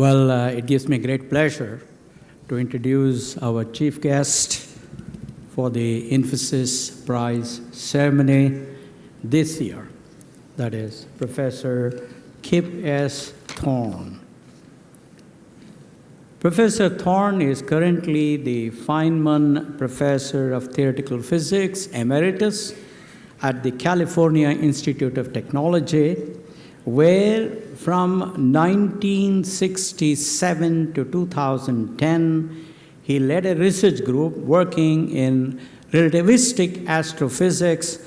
It gives me great pleasure to introduce our chief guest for the Infosys Prize ceremony this year. That is Professor Kip S. Thorne. Professor Thorne is currently the Feynman Professor of Theoretical Physics, Emeritus, at the California Institute of Technology, where from 1967 to 2010, he led a research group working in relativistic astrophysics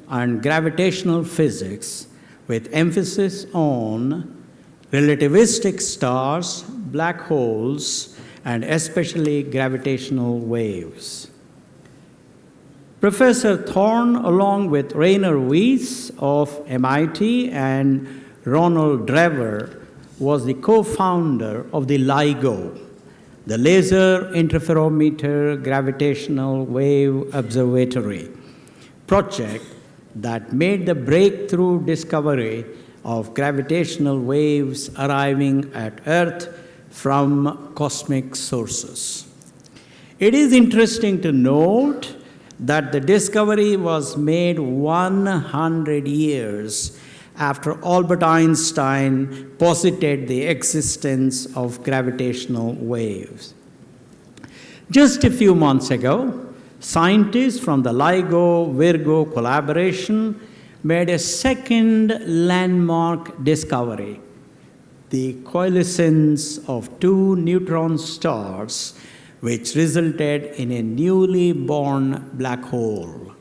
and gravitational physics, with emphasis on relativistic stars, black holes, and especially gravitational waves. Professor Thorne, along with Rainer Weiss of MIT and Ronald Drever, was the co-founder of the LIGO, the Laser Interferometer Gravitational Wave Observatory project that made the breakthrough discovery of gravitational waves arriving at Earth from cosmic sources. It is interesting to note that the discovery was made 100 years after Albert Einstein posited the existence of gravitational waves. Just a few months ago, scientists from the LIGO-Virgo collaboration made a second landmark discovery: the coalescence of two neutron stars, which resulted in a newly born black hole.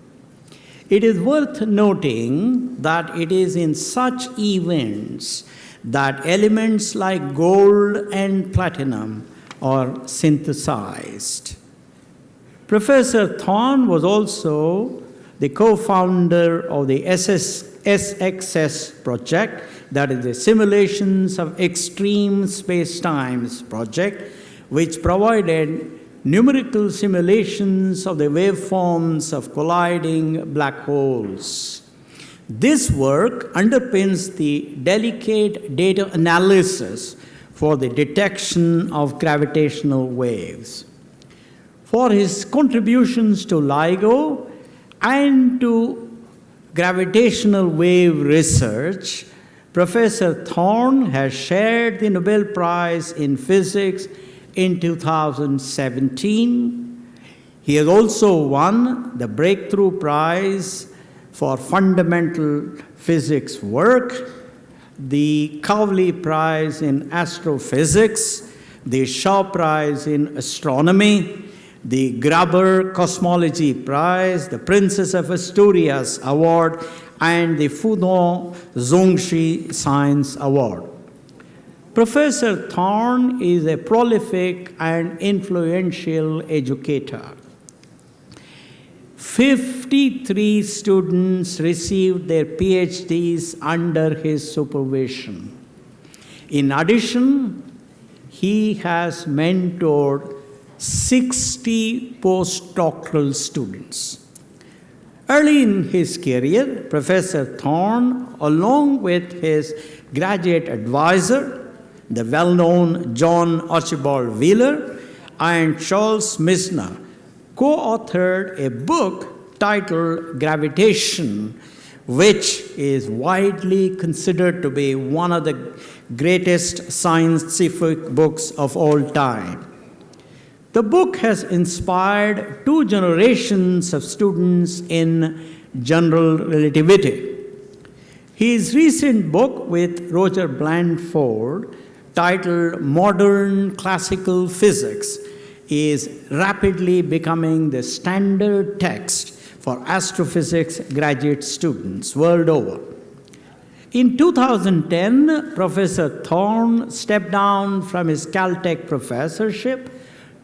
It is worth noting that it is in such events that elements like gold and platinum are synthesized. Professor Thorne was also the co-founder of the SXS project, that is the Simulations of Extreme Spacetimes project, which provided numerical simulations of the waveforms of colliding black holes. This work underpins the delicate data analysis for the detection of gravitational waves. For his contributions to LIGO and to gravitational wave research, Professor Thorne has shared the Nobel Prize in Physics in 2017. He has also won the Breakthrough Prize for Fundamental Physics Work, the Cowley Prize in Astrophysics, the Shaw Prize in Astronomy, the Graber Cosmology Prize, the Princess of Asturias Award, and the Fudong Zongxi Science Award. Professor Thorne is a prolific and influential educator. 53 students received their PhDs under his supervision. In addition, he has mentored 60 postdoctoral students. Early in his career, Professor Thorne, along with his graduate advisor, the well-known John Archibald Wheeler and Charles Misner, co-authored a book titled Gravitation, which is widely considered to be one of the greatest scientific books of all time. The book has inspired two generations of students in general relativity. His recent book with Roger Blandford, titled Modern Classical Physics, is rapidly becoming the standard text for astrophysics graduate students world over. In 2010, Professor Thorne stepped down from his Caltech professorship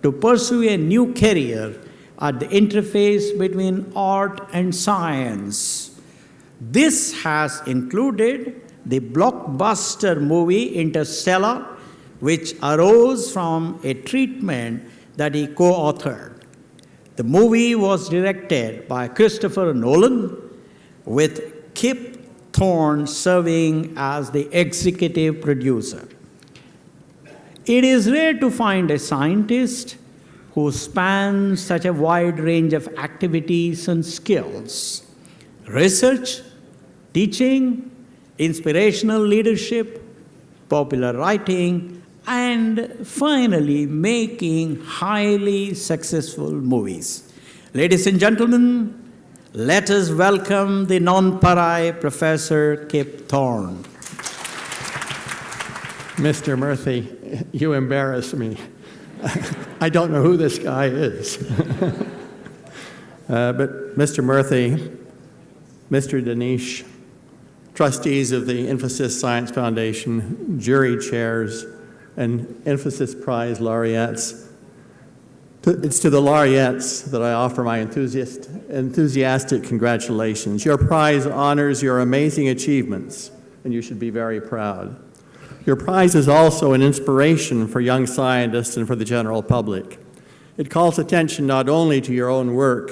to pursue a new career at the interface between art and science. This has included the blockbuster movie Interstellar, which arose from a treatment that he co-authored. The movie was directed by Christopher Nolan, with Kip Thorne serving as the executive producer. It is rare to find a scientist who spans such a wide range of activities and skills: research, teaching, inspirational leadership, popular writing, and finally making highly successful movies. Ladies and gentlemen, let us welcome the nonpareil Professor Kip Thorne. Mr. Murthy, you embarrass me. I don't know who this guy is. But Mr. Murthy, Mr. Dinesh, trustees of the Infosys Science Foundation, jury chairs, and Infosys Prize laureates, it's to the laureates that I offer my enthusiastic congratulations. Your prize honors your amazing achievements, and you should be very proud. Your prize is also an inspiration for young scientists and for the general public. It calls attention not only to your own work,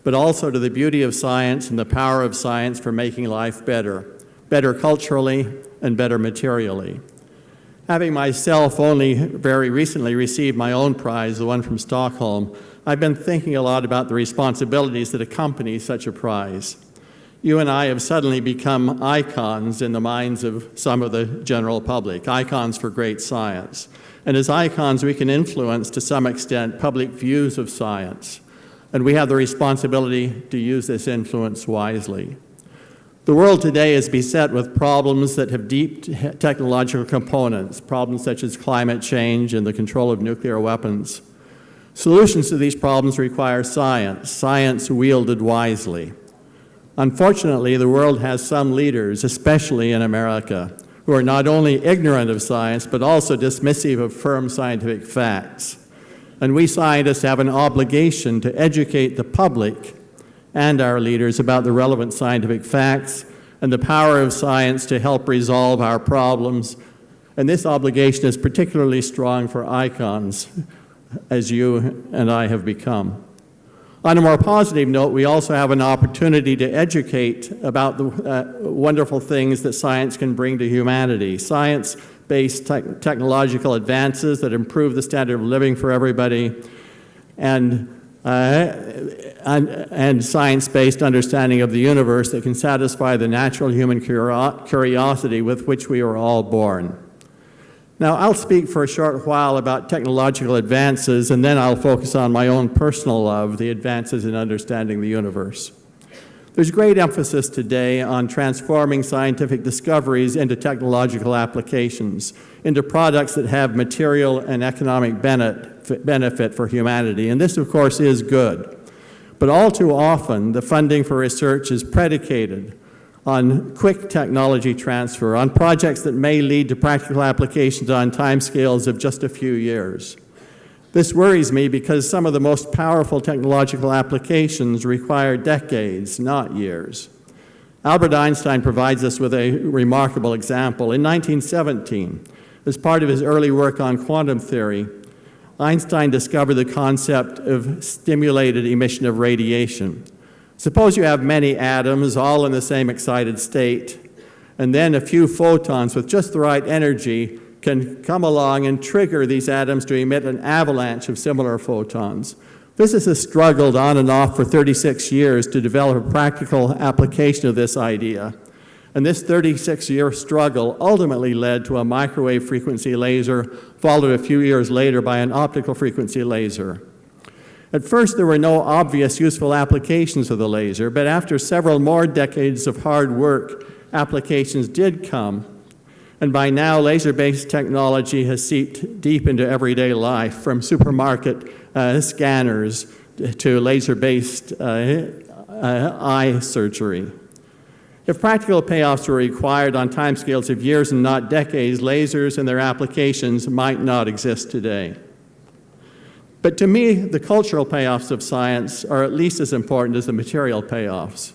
but also to the beauty of science and the power of science for making life better culturally and better materially. Having myself only very recently received my own prize, the one from Stockholm, I've been thinking a lot about the responsibilities that accompany such a prize. You and I have suddenly become icons in the minds of some of the general public, icons for great science. And as icons, we can influence, to some extent, public views of science. And we have the responsibility to use this influence wisely. The world today is beset with problems that have deep technological components, problems such as climate change and the control of nuclear weapons. Solutions to these problems require science wielded wisely. Unfortunately, the world has some leaders, especially in America, who are not only ignorant of science, but also dismissive of firm scientific facts. And we scientists have an obligation to educate the public and our leaders about the relevant scientific facts and the power of science to help resolve our problems. And this obligation is particularly strong for icons, as you and I have become. On a more positive note, we also have an opportunity to educate about the wonderful things that science can bring to humanity. Science-based technological advances that improve the standard of living for everybody, and science-based understanding of the universe that can satisfy the natural human curiosity with which we were all born. Now, I'll speak for a short while about technological advances, and then I'll focus on my own personal love, the advances in understanding the universe. There's great emphasis today on transforming scientific discoveries into technological applications, into products that have material and economic benefit for humanity. And this, of course, is good. But all too often, the funding for research is predicated on quick technology transfer, on projects that may lead to practical applications on timescales of just a few years. This worries me because some of the most powerful technological applications require decades, not years. Albert Einstein provides us with a remarkable example. In 1917, as part of his early work on quantum theory, Einstein discovered the concept of stimulated emission of radiation. Suppose you have many atoms all in the same excited state, and then a few photons with just the right energy can come along and trigger these atoms to emit an avalanche of similar photons. Physicists struggled on and off for 36 years to develop a practical application of this idea. And this 36-year struggle ultimately led to a microwave frequency laser, followed a few years later by an optical frequency laser. At first, there were no obvious useful applications of the laser, but after several more decades of hard work, applications did come. And by now, laser-based technology has seeped deep into everyday life, from supermarket scanners to laser-based eye surgery. If practical payoffs were required on timescales of years and not decades, lasers and their applications might not exist today. But to me, the cultural payoffs of science are at least as important as the material payoffs.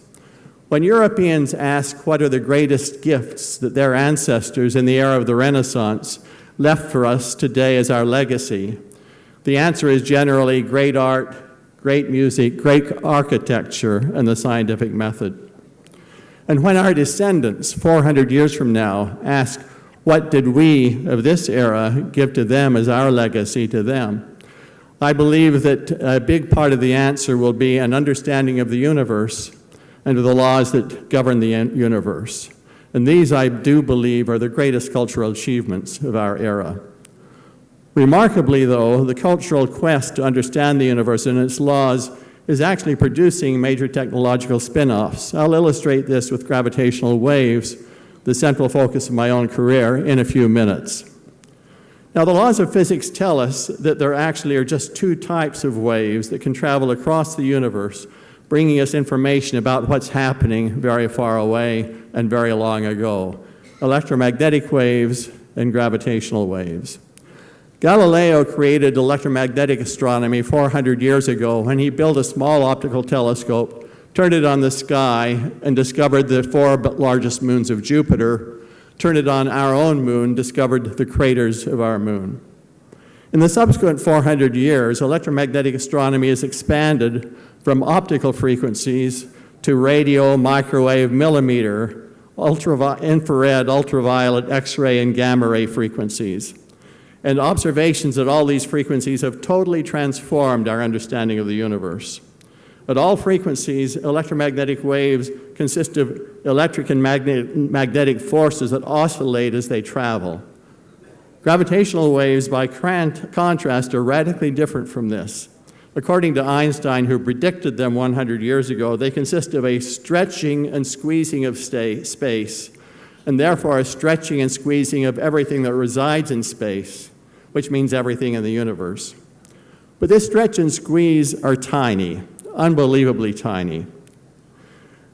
When Europeans ask what are the greatest gifts that their ancestors in the era of the Renaissance left for us today as our legacy, the answer is generally great art, great music, great architecture, and the scientific method. And when our descendants, 400 years from now, ask, What did we of this era give to them as our legacy to them? I believe that a big part of the answer will be an understanding of the universe and of the laws that govern the universe. And these, I do believe, are the greatest cultural achievements of our era. Remarkably, though, the cultural quest to understand the universe and its laws is actually producing major technological spin-offs. I'll illustrate this with gravitational waves, the central focus of my own career, in a few minutes. Now, the laws of physics tell us that there actually are just two types of waves that can travel across the universe, bringing us information about what's happening very far away and very long ago: electromagnetic waves and gravitational waves. Galileo created electromagnetic astronomy 400 years ago when he built a small optical telescope, turned it on the sky, and discovered the four largest moons of Jupiter, turned it on our own moon, discovered the craters of our moon. In the subsequent 400 years, electromagnetic astronomy has expanded from optical frequencies to radio, microwave, millimeter, infrared, ultraviolet, X-ray, and gamma ray frequencies. And observations at all these frequencies have totally transformed our understanding of the universe. At all frequencies, electromagnetic waves consist of electric and magnetic forces that oscillate as they travel. Gravitational waves, by contrast, are radically different from this. According to Einstein, who predicted them 100 years ago, they consist of a stretching and squeezing of space, and therefore a stretching and squeezing of everything that resides in space, which means everything in the universe. But this stretch and squeeze are tiny, unbelievably tiny.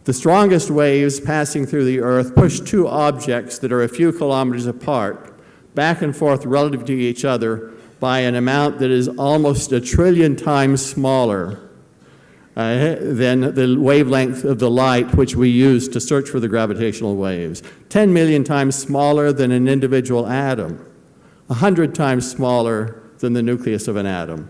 The strongest waves passing through the Earth push two objects that are a few kilometers apart back and forth relative to each other by an amount that is almost 1 trillion times smaller than the wavelength of the light which we use to search for the gravitational waves. 10 million times smaller than an individual atom. 100 times smaller than the nucleus of an atom.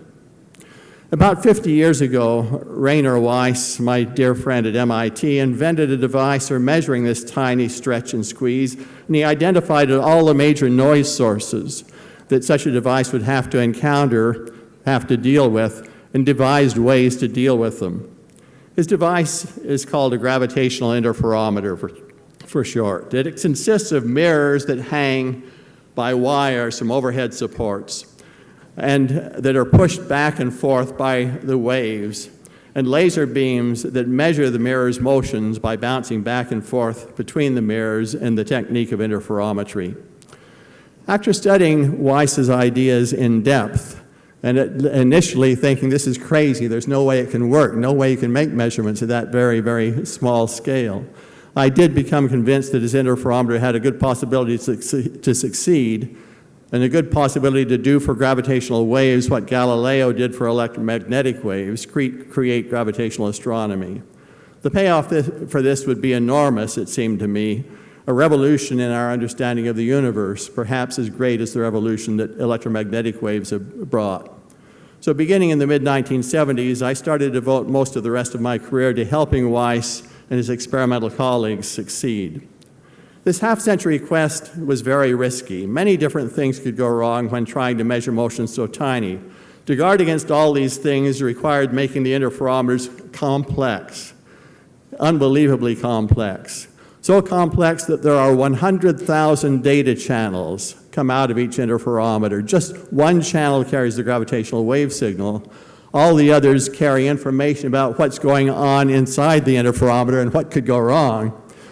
About 50 years ago, Rainer Weiss, my dear friend at MIT, invented a device for measuring this tiny stretch and squeeze, and he identified all the major noise sources that such a device would have to encounter, have to deal with, and devised ways to deal with them. His device is called a gravitational interferometer for short. It consists of mirrors that hang by wires from overhead supports and that are pushed back and forth by the waves, and laser beams that measure the mirror's motions by bouncing back and forth between the mirrors and the technique of interferometry. After studying Weiss's ideas in depth, and initially thinking this is crazy, there's no way it can work, no way you can make measurements at that very, very small scale, I did become convinced that his interferometer had a good possibility to succeed, and a good possibility to do for gravitational waves what Galileo did for electromagnetic waves, create gravitational astronomy. The payoff for this would be enormous, it seemed to me, a revolution in our understanding of the universe, perhaps as great as the revolution that electromagnetic waves have brought. So beginning in the mid-1970s, I started to devote most of the rest of my career to helping Weiss and his experimental colleagues succeed. This half-century quest was very risky. Many different things could go wrong when trying to measure motion so tiny. To guard against all these things required making the interferometers complex, unbelievably complex. So complex that there are 100,000 data channels come out of each interferometer. Just one channel carries the gravitational wave signal. All the others carry information about what's going on inside the interferometer and what could go wrong,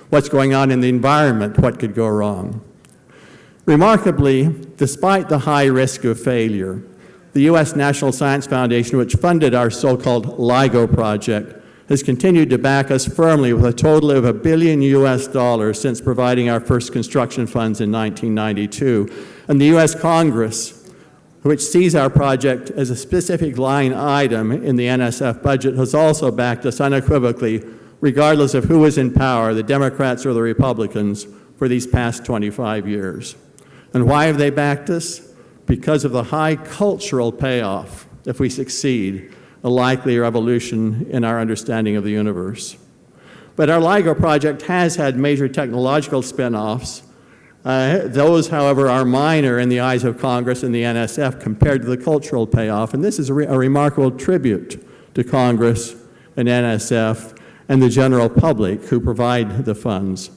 what's going on in the environment, what could go wrong. Remarkably, despite the high risk of failure, the U.S. National Science Foundation, which funded our so-called LIGO project, has continued to back us firmly with a total of $1 billion since providing our first construction funds in 1992. And the U.S. Congress, which sees our project as a specific line item in the NSF budget, has also backed us unequivocally, regardless of who is in power, the Democrats or the Republicans, for these past 25 years. And why have they backed us? Because of the high cultural payoff, if we succeed, a likely revolution in our understanding of the universe. But our LIGO project has had major technological spin-offs. Those, however, are minor in the eyes of Congress and the NSF compared to the cultural payoff, and this is a remarkable tribute to Congress and NSF and the general public who provide the funds.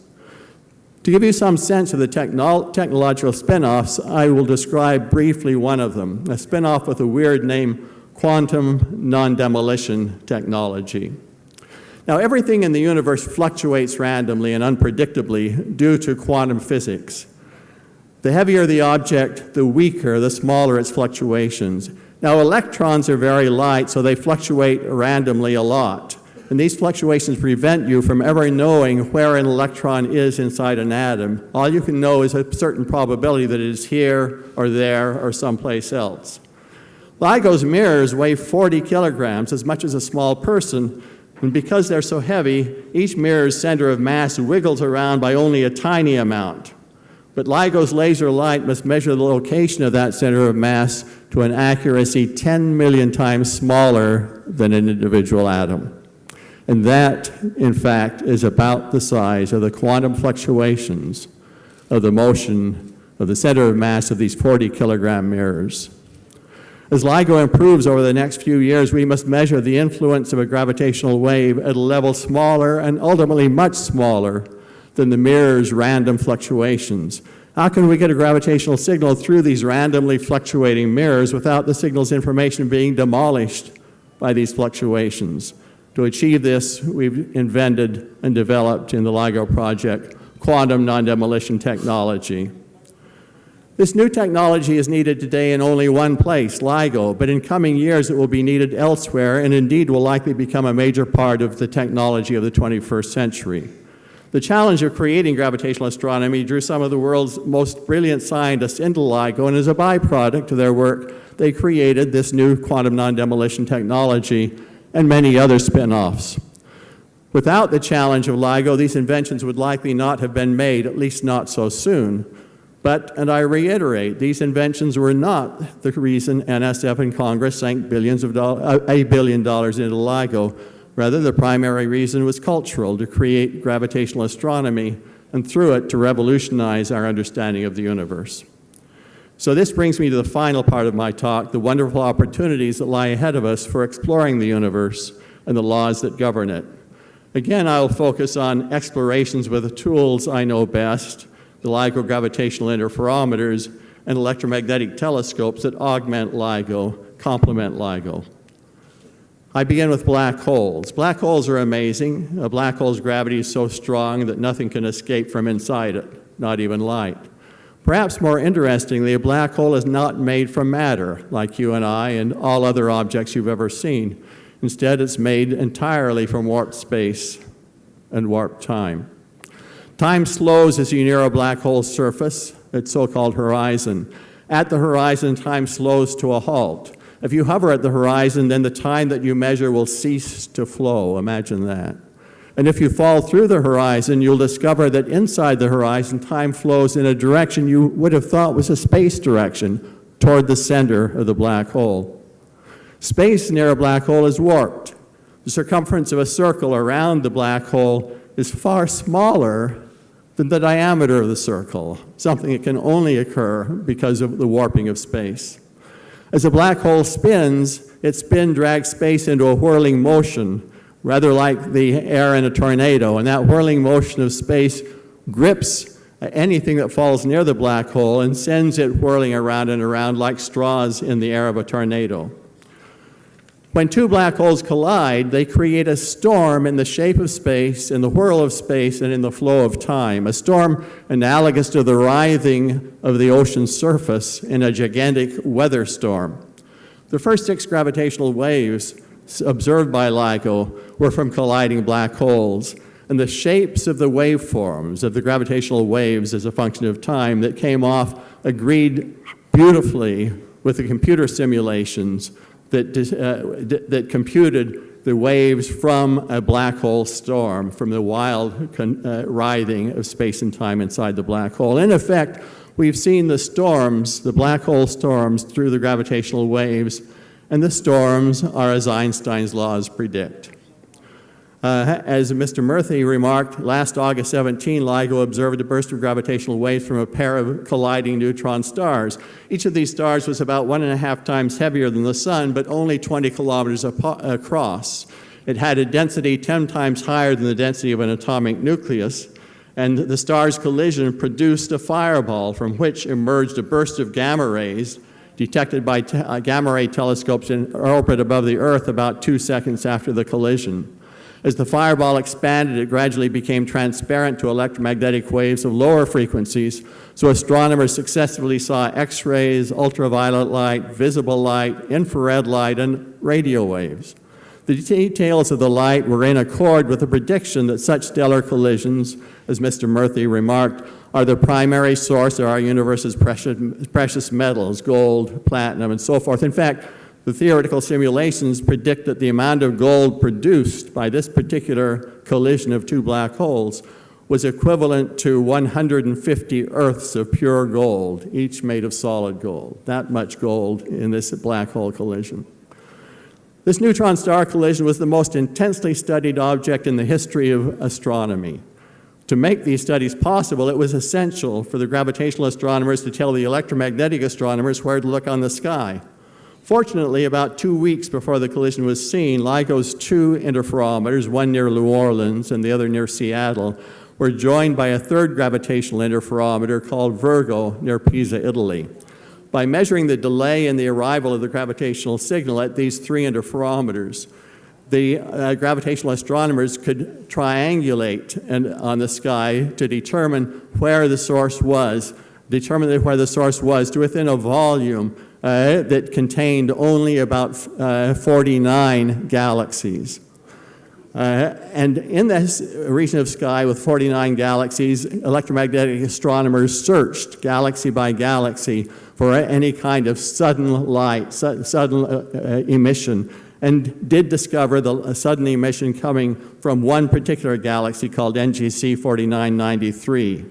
To give you some sense of the technological spin-offs, I will describe briefly one of them, a spin-off with a weird name, quantum non-demolition technology. Now, everything in the universe fluctuates randomly and unpredictably due to quantum physics. The heavier the object, the weaker, the smaller its fluctuations. Now, electrons are very light, so they fluctuate randomly a lot. And these fluctuations prevent you from ever knowing where an electron is inside an atom. All you can know is a certain probability that it is here or there or someplace else. LIGO's mirrors weigh 40 kilograms, as much as a small person, and because they're so heavy, each mirror's center of mass wiggles around by only a tiny amount. But LIGO's laser light must measure the location of that center of mass to an accuracy 10 million times smaller than an individual atom. And that, in fact, is about the size of the quantum fluctuations of the motion of the center of mass of these 40-kilogram mirrors. As LIGO improves over the next few years, we must measure the influence of a gravitational wave at a level smaller and ultimately much smaller than the mirror's random fluctuations. How can we get a gravitational signal through these randomly fluctuating mirrors without the signal's information being demolished by these fluctuations? To achieve this, we've invented and developed in the LIGO project quantum non-demolition technology. This new technology is needed today in only one place, LIGO, but in coming years it will be needed elsewhere and indeed will likely become a major part of the technology of the 21st century. The challenge of creating gravitational astronomy drew some of the world's most brilliant scientists into LIGO, and as a byproduct of their work, they created this new quantum non-demolition technology and many other spin-offs. Without the challenge of LIGO, these inventions would likely not have been made, at least not so soon. But, and I reiterate, these inventions were not the reason NSF and Congress sank $1 billion into LIGO. Rather, the primary reason was cultural, to create gravitational astronomy, and through it, to revolutionize our understanding of the universe. So this brings me to the final part of my talk, the wonderful opportunities that lie ahead of us for exploring the universe and the laws that govern it. Again, I'll focus on explorations with the tools I know best, the LIGO gravitational interferometers and electromagnetic telescopes that augment LIGO, complement LIGO. I begin with black holes. Black holes are amazing. A black hole's gravity is so strong that nothing can escape from inside it, not even light. Perhaps more interestingly, a black hole is not made from matter, like you and I and all other objects you've ever seen. Instead, it's made entirely from warped space and warped time. Time slows as you near a black hole's surface, its so-called horizon. At the horizon, time slows to a halt. If you hover at the horizon, then the time that you measure will cease to flow. Imagine that. And if you fall through the horizon, you'll discover that inside the horizon, time flows in a direction you would have thought was a space direction, toward the center of the black hole. Space near a black hole is warped. The circumference of a circle around the black hole is far smaller than the diameter of the circle, something that can only occur because of the warping of space. As a black hole spins, its spin drags space into a whirling motion, rather like the air in a tornado, and that whirling motion of space grips anything that falls near the black hole and sends it whirling around and around like straws in the air of a tornado. When two black holes collide, they create a storm in the shape of space, in the whirl of space, and in the flow of time, a storm analogous to the writhing of the ocean's surface in a gigantic weather storm. The first 6 gravitational waves observed by LIGO were from colliding black holes, and the shapes of the waveforms of the gravitational waves as a function of time that came off agreed beautifully with the computer simulations that computed the waves from a black hole storm, from the wild writhing of space and time inside the black hole. In effect, we've seen the storms, the black hole storms, through the gravitational waves, and the storms are as Einstein's laws predict. As Mr. Murphy remarked, last August 17, LIGO observed a burst of gravitational waves from a pair of colliding neutron stars. Each of these stars was about 1.5 times heavier than the Sun, but only 20 kilometers across. It had a density 10 times higher than the density of an atomic nucleus, and the star's collision produced a fireball from which emerged a burst of gamma rays detected by gamma ray telescopes in orbit above the Earth about 2 seconds after the collision. As the fireball expanded, it gradually became transparent to electromagnetic waves of lower frequencies, so astronomers successfully saw X-rays, ultraviolet light, visible light, infrared light, and radio waves. The details of the light were in accord with the prediction that such stellar collisions, as Mr. Murphy remarked, are the primary source of our universe's precious metals, gold, platinum, and so forth. In fact, the theoretical simulations predict that the amount of gold produced by this particular collision of two black holes was equivalent to 150 Earths of pure gold, each made of solid gold. That much gold in this black hole collision. This neutron star collision was the most intensely studied object in the history of astronomy. To make these studies possible, it was essential for the gravitational astronomers to tell the electromagnetic astronomers where to look on the sky. Fortunately, about 2 weeks before the collision was seen, LIGO's two interferometers, one near New Orleans and the other near Seattle, were joined by a third gravitational interferometer called Virgo near Pisa, Italy. By measuring the delay in the arrival of the gravitational signal at these three interferometers, the gravitational astronomers could triangulate on the sky to determine where the source was, to within a volume that contained only about 49 galaxies. And in this region of sky with 49 galaxies, electromagnetic astronomers searched galaxy by galaxy for any kind of sudden light, sudden emission, and did discover a sudden emission coming from one particular galaxy called NGC 4993.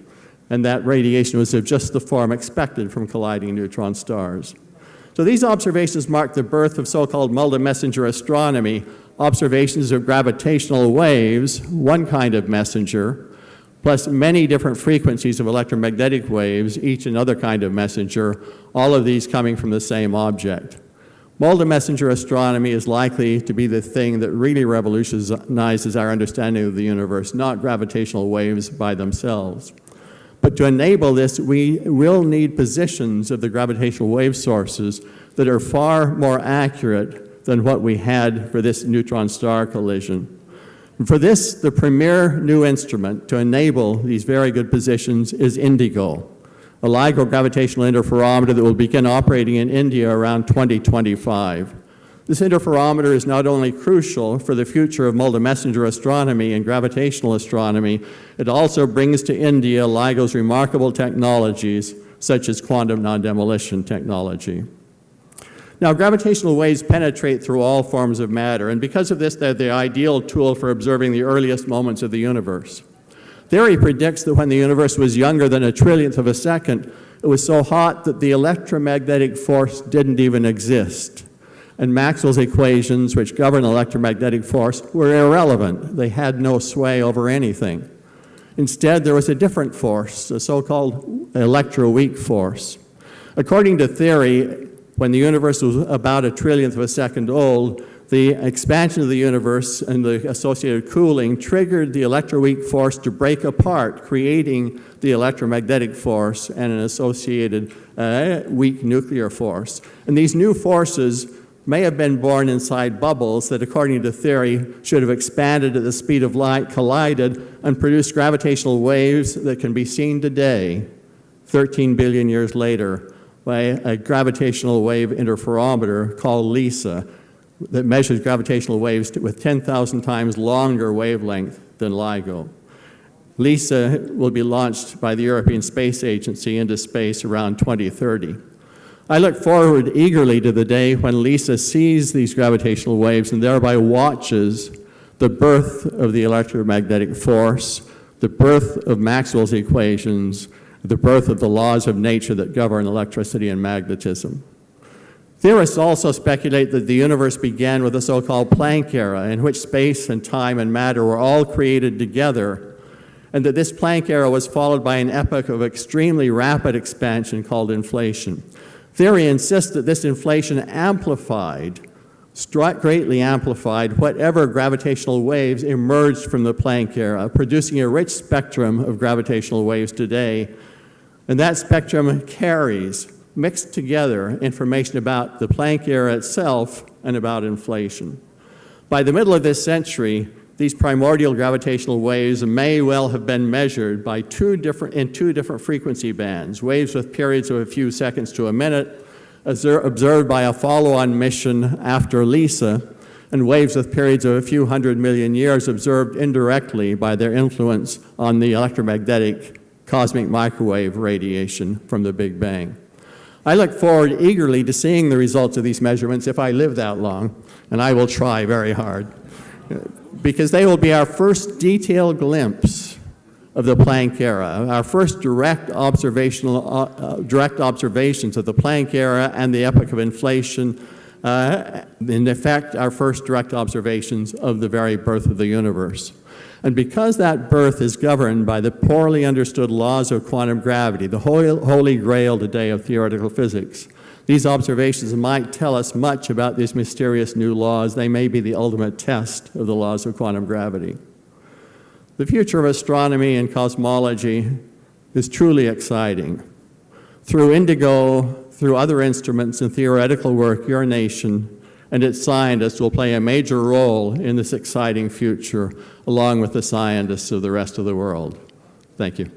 And that radiation was of just the form expected from colliding neutron stars. So these observations marked the birth of so-called multi-messenger astronomy, observations of gravitational waves, one kind of messenger, plus many different frequencies of electromagnetic waves, each another kind of messenger, all of these coming from the same object. Multi-messenger astronomy is likely to be the thing that really revolutionizes our understanding of the universe, not gravitational waves by themselves. But to enable this, we will need positions of the gravitational wave sources that are far more accurate than what we had for this neutron star collision. And for this, the premier new instrument to enable these very good positions is INDIGO, a LIGO gravitational interferometer that will begin operating in India around 2025. This interferometer is not only crucial for the future of multi-messenger astronomy and gravitational astronomy, it also brings to India LIGO's remarkable technologies, such as quantum non-demolition technology. Now, gravitational waves penetrate through all forms of matter, and because of this, they're the ideal tool for observing the earliest moments of the universe. Theory predicts that when the universe was younger than a trillionth of a second, it was so hot that the electromagnetic force didn't even exist. And Maxwell's equations, which govern electromagnetic force, were irrelevant. They had no sway over anything. Instead, there was a different force, a so-called electroweak force. According to theory, when the universe was about a trillionth of a second old, the expansion of the universe and the associated cooling triggered the electroweak force to break apart, creating the electromagnetic force and an associated weak nuclear force. And these new forces may have been born inside bubbles that, according to theory, should have expanded at the speed of light, collided, and produced gravitational waves that can be seen today, 13 billion years later, by a gravitational wave interferometer called LISA that measures gravitational waves with 10,000 times longer wavelength than LIGO. LISA will be launched by the European Space Agency into space around 2030. I look forward eagerly to the day when LISA sees these gravitational waves and thereby watches the birth of the electromagnetic force, the birth of Maxwell's equations, the birth of the laws of nature that govern electricity and magnetism. Theorists also speculate that the universe began with the so-called Planck era, in which space and time and matter were all created together, and that this Planck era was followed by an epoch of extremely rapid expansion called inflation. Theory insists that this inflation greatly amplified whatever gravitational waves emerged from the Planck era, producing a rich spectrum of gravitational waves today. And that spectrum carries, mixed together, information about the Planck era itself and about inflation. By the middle of this century, these primordial gravitational waves may well have been measured by in two different frequency bands, waves with periods of a few seconds to a minute, observed by a follow-on mission after LISA, and waves with periods of a few 100 million years observed indirectly by their influence on the electromagnetic cosmic microwave radiation from the Big Bang. I look forward eagerly to seeing the results of these measurements if I live that long, and I will try very hard, because they will be our first detailed glimpse of the Planck era, our first direct observations of the Planck era and the epoch of inflation, in effect, our first direct observations of the very birth of the universe. And because that birth is governed by the poorly understood laws of quantum gravity, the holy grail today of theoretical physics, these observations might tell us much about these mysterious new laws. They may be the ultimate test of the laws of quantum gravity. The future of astronomy and cosmology is truly exciting. Through Indigo, through other instruments and theoretical work, your nation and its scientists will play a major role in this exciting future, along with the scientists of the rest of the world. Thank you.